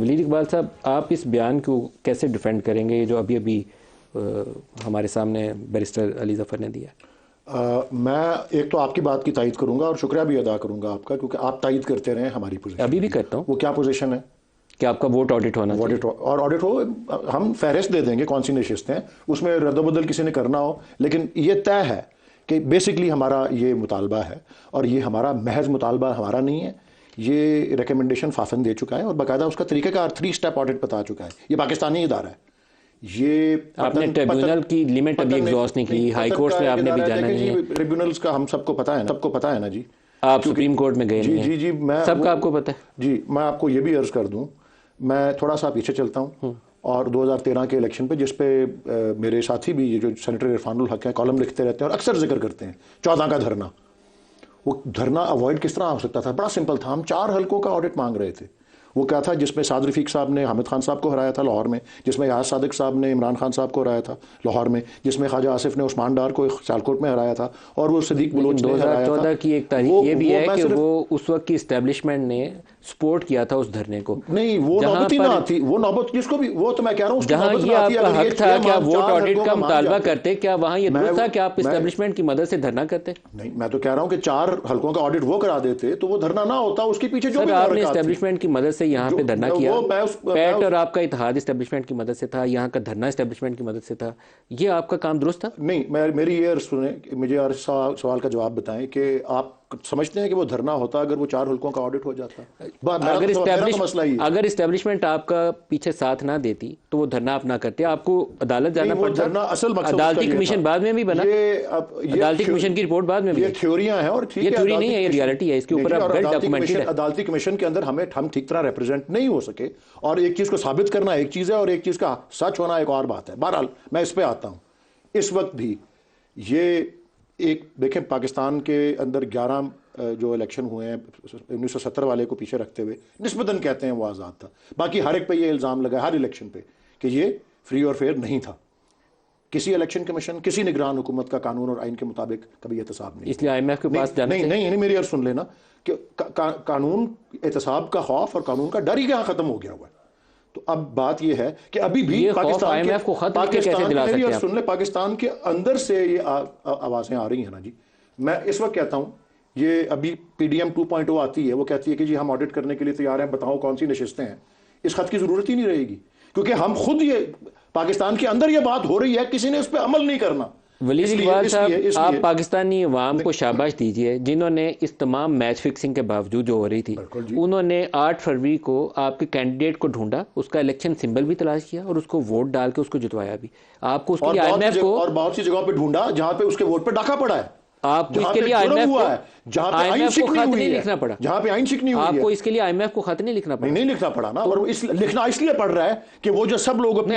वलीद इकबाल साहब, आप इस बयान को कैसे डिफेंड करेंगे, ये जो अभी अभी हमारे सामने बैरिस्टर अली ज़फ़र ने दिया? मैं एक तो आपकी बात की तायद करूंगा और शुक्रिया भी अदा करूंगा आपका, क्योंकि आप तायद करते रहे हमारी पोजीशन। अभी भी करता हूँ। वो क्या पोजीशन है कि आपका वोट ऑडिट होना चाहिए। और ऑडिट हो, हम फहरिस्त दे देंगे कौन सी नशिस्तें हैं, उसमें रद्दबदल किसी ने करना हो, लेकिन ये तय है कि बेसिकली हमारा ये मुतालबा है, और ये हमारा महज मुतालबा हमारा नहीं है, ये रिकमेंडेशन फाफन दे चुका है और बाकायदा उसका तरीक़ाकार 3 स्टेप ऑडिट बता चुका है। ये पाकिस्तानी इदारा है। ये आपने ट्रिब्यूनल की लिमिट अभी एग्जॉस्ट नहीं की, हाई कोर्ट में आपने भी जाना नहीं है। ट्रिब्यूनल्स का हम सबको पता है ना, सबको पता है ना जी। आप सुप्रीम कोर्ट में गए नहीं हैं। जी, मैं सबका आपको पता है जी। मैं आपको ये भी अर्ज कर दूं, मैं थोड़ा सा पीछे चलता हूं और 2013 के इलेक्शन पे, जिस पे मेरे साथी भी, ये जो सेनेटर इरफानुल हक हैं, कॉलम लिखते रहते हैं और अक्सर जिक्र करते हैं 14 का धरना। वो धरना अवॉइड किस तरह हो सकता था? बड़ा सिंपल था। हम 4 हलकों का ऑडिट मांग रहे थे। वो क्या था? जिसमें साद रफीक साहब ने हामिद खान साहब को हराया था लाहौर में, जिसमें याज सादिक साहब ने इमरान खान साहब को हराया था लाहौर में, जिसमें ख्वाजा आसिफ ने उस्मान डार को सियालकोट में हराया था, और वो सदीक बलोच ने हराया था। 2014 की एक तारीख ये भी है कि वो उस वक्त की इस्टेब्लिशमेंट ने सपोर्ट किया था उस धरने को। नहीं, वो नौबत ही ना आती, वो नौबत जिसको भी, वो तो मैं कह रहा हूँ जहां ये आपका हक था कि आप वोट ऑडिट का मुतालबा करते, क्या वहां ये दुरुस्त था कि आप इस्टेब्लिशमेंट की मदद से धरना करते? नहीं, मैं तो कह रहा हूँ कि 4 हलकों का ऑडिट वो करा देते तो वो धरना ना होता। उसके पीछे जो भी आपने इस्टेब्लिशमेंट की मदद से यहाँ पे धरना किया, पैट और आपका इत्तेहाद इस्टेब्लिशमेट की मदद से था, यहाँ का धरना इस्टेब्लिशमेंट की मदद से था, ये आपका काम दुरुस्त था? नहीं, मेरी ये सुने, मुझे और सवाल का जवाब बताएं कि आप समझते हैं कि वो धरना होता अगर वो 4 हलकों का ऑडिट हो जाता? अगर इस्टेब्लिशमेंट आपका पीछे साथ ना देती तो वो धरना आप ना करते, आपको अदालत जाना पड़ता। असल मकसद अदालती कमीशन बाद में भी बना, अदालती कमीशन की रिपोर्ट बाद में भी। ये थ्योरियां हैं और ठीक है, ये थ्योरी नहीं है, ये रियलिटी है। इसके ऊपर वेल डॉक्यूमेंटेड है। अदालती कमीशन के अंदर हम ठीक तरह रिप्रेजेंट नहीं हो सके, और एक चीज को साबित करना एक चीज है और एक चीज का सच होना एक और बात है। बहरहाल मैं इस पे आता हूं। इस वक्त भी ये एक देखें, पाकिस्तान के अंदर 11 जो इलेक्शन हुए हैं 1970 वाले को पीछे रखते हुए निस्बतन कहते हैं वो आज़ाद था। बाकी हर एक पे ये इल्ज़ाम लगा हर इलेक्शन पे कि ये फ्री और फेयर नहीं था। किसी इलेक्शन कमीशन, किसी निगरान हुकूमत का कानून और आइन के मुताबिक कभी एहतसाब नहीं। इसलिए IMF के पास जाना नहीं, मेरी अर्ज सुन लेना कि कानून, एहतसाब का खौफ और कानून का डर ही यहाँ खत्म हो गया हुआ है। तो अब बात यह है कि अभी भी पाकिस्तान पाकिस्तान के अंदर से ये आवाजें आ रही हैं ना जी। मैं इस वक्त कहता हूं, ये अभी PDM 2.0 आती है, वो कहती है कि जी हम ऑडिट करने के लिए तैयार हैं, बताओ कौन सी नशिस्तें हैं। इस खत की जरूरत ही नहीं रहेगी, क्योंकि हम खुद, ये पाकिस्तान के अंदर ये बात हो रही है, किसी ने उस पर अमल नहीं करना। वलीद इकबाल साहब, आप पाकिस्तानी अवाम को शाबाश दीजिए जिन्होंने इस तमाम मैच फिक्सिंग के बावजूद जो हो रही थी, उन्होंने 8 फरवरी को आपके कैंडिडेट को ढूंढा, उसका इलेक्शन सिंबल भी तलाश किया और उसको वोट डाल के उसको जितवाया भी। आपको उसके लिए IMF को और बहुत सी जगहों पे ढूंढा जहां पे उसके वोट पे डाका पड़ा है। आपको इसके लिए IMF को खत नहीं लिखना पड़ा, जहां पे आइन शिक नहीं हुई है, आपको इसके लिए IMF को खत नहीं लिखना पड़ा। नहीं लिखना पड़ा ना, और लिखना इसलिए पड़ रहा है कि वो जो सब लोग अपनी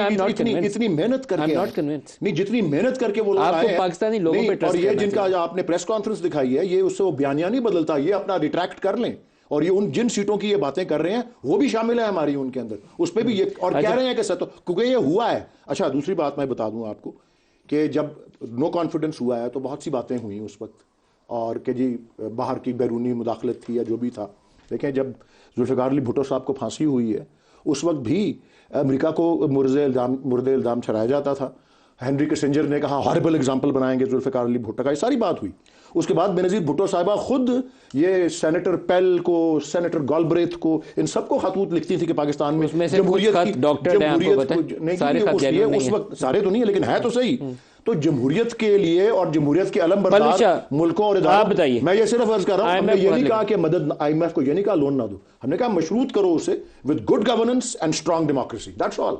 इतनी मेहनत करके, नहीं जितनी मेहनत करके वो लोग आए हैं पाकिस्तानी लोगों पे, और ये जिनका आपने प्रेस कॉन्फ्रेंस दिखाई है, ये उससे वो बयानिया नहीं बदलता, ये अपना रिट्रैक्ट कर लें। और ये उन जिन सीटों की ये बातें कर रहे हैं वो भी शामिल है हमारी उनके अंदर, उस पर भी ये, और कह रहे हैं कि सर, क्योंकि ये हुआ है। अच्छा, दूसरी बात मैं बता दूं आपको कि जब नो कॉन्फिडेंस हुआ है तो बहुत सी बातें हुई उस वक्त, और कि जी बाहर की बैरूनी मुदाखलत थी या जो भी था। देखें, जब जुल्फ़िकार अली भुट्टो साहब को फांसी हुई है, उस वक्त भी अमेरिका को मुर्दे इल्ज़ाम ठहराया जाता था। हेनरी किसिंजर ने कहा हॉरिबल एग्जाम्पल बनाएंगे जुल्फ़िकार अली भुट्टो का, ये सारी बात हुई। उसके बाद बेनज़ीर भुट्टो साहिबा खुद ये सेनेटर पेल को, सेनेटर गॉलब्रेथ को, इन सबको खतूत लिखती थी कि पाकिस्तान में जमहूरियत उस वक्त, सारे तो नहीं है लेकिन है तो सही, तो जमहूरियत के लिए और जमहूरियत के अलमबरदार मुल्कों और इदारों, मैं ये सिर्फ अर्ज कर रहा हूं, हमने ये नहीं कहा कि मदद, IMF को ये नहीं कहा लोन ना दो, हमने कहा मशरूत करो उसे with good governance and strong democracy, that's all.